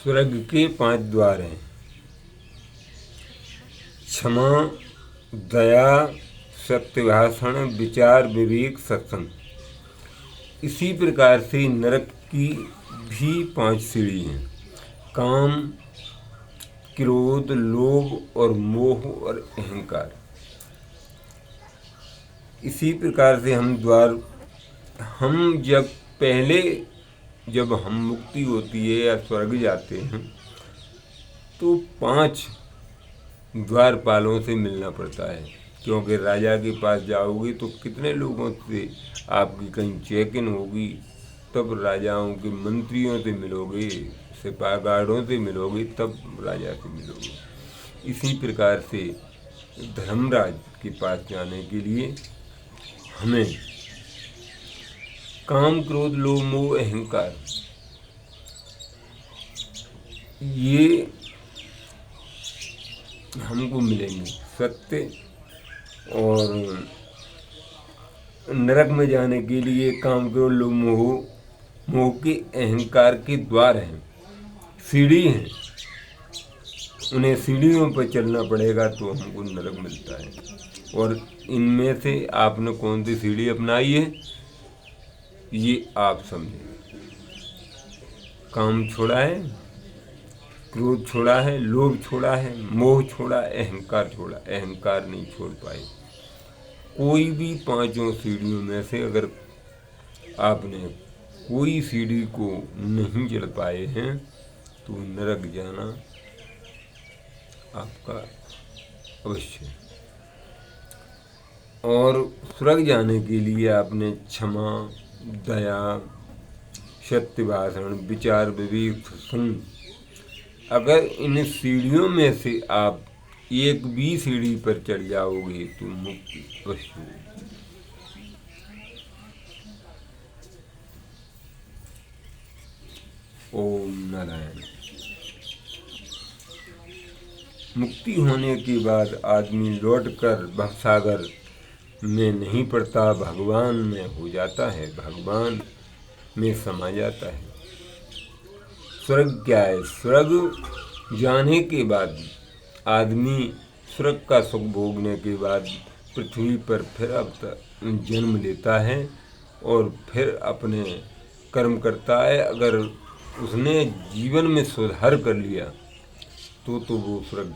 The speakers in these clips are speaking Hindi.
स्वर्ग के 5 द्वार हैं। क्षमा, दया, सत्य भाषण, विचार, विवेक, सत्संग। इसी प्रकार से नरक की भी 5 सीढ़ी हैं। काम, क्रोध, लोभ और मोह और अहंकार। इसी प्रकार से हम जब हम मुक्ति होती है या स्वर्ग जाते हैं तो 5 द्वारपालों से मिलना पड़ता है, क्योंकि राजा के पास जाओगे तो कितने लोगों से आपकी कहीं चेक इन होगी, तब राजाओं के मंत्रियों से मिलोगे, सिपाहीगार्डों से मिलोगे, तब राजा से मिलोगे। इसी प्रकार से धर्मराज के पास जाने के लिए हमें काम, क्रोध, लोभ, मोह, अहंकार ये हमको मिलेंगे। सत्य और नरक में जाने के लिए काम, क्रोध, लोभ, मोह के अहंकार के द्वार हैं, सीढ़ी हैं। उन्हें सीढ़ियों पर चलना पड़ेगा तो हमको नरक मिलता है। और इनमें से आपने कौन सी सीढ़ी अपनाई है ये आप समझें। काम छोड़ा है, क्रोध छोड़ा है, लोभ छोड़ा है, मोह छोड़ा, अहंकार छोड़ा। अहंकार नहीं छोड़ पाए। कोई भी 5 सीढ़ियों में से अगर आपने कोई सीढ़ी को नहीं चढ़ पाए हैं तो नरक जाना आपका अवश्य है। और स्वर्ग जाने के लिए आपने क्षमा, दया, सत्य भाषण, विचार, विवेक, सत्संग, अगर इन सीढ़ियों में से आप एक भी सीढ़ी पर चढ़ जाओगे तो मुक्ति अवश्य होगी। ओम नारायण। मुक्ति होने के बाद आदमी लौटकर भवसागर में नहीं पड़ता, भगवान में हो जाता है, भगवान में समा जाता है। स्वर्ग क्या है? स्वर्ग जाने के बाद आदमी स्वर्ग का सुख भोगने के बाद पृथ्वी पर फिर अब जन्म लेता है और फिर अपने कर्म करता है। अगर उसने जीवन में सुधार कर लिया तो वो स्वर्ग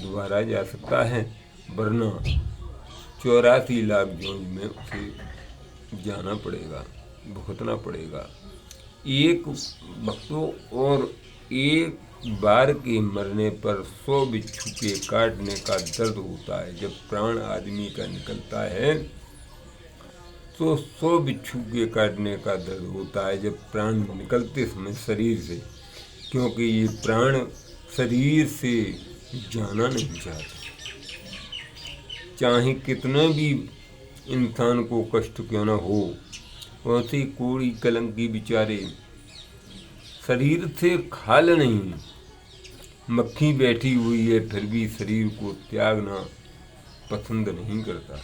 दोबारा जा सकता है, वरना 84 लाख जोन में उसे जाना पड़ेगा, भुगतना पड़ेगा। एक भक्तों और एक बार के मरने पर 100 बिच्छू के काटने का दर्द होता है। जब प्राण आदमी का निकलता है तो 100 बिच्छू के काटने का दर्द होता है जब प्राण निकलते समय शरीर से, क्योंकि ये प्राण शरीर से जाना नहीं चाहता। चाहे कितना भी इंसान को कष्ट क्यों न हो, वैसे कोड़ी कलंकी बेचारे शरीर से खाल नहीं, मक्खी बैठी हुई है फिर भी शरीर को त्यागना पसंद नहीं करता।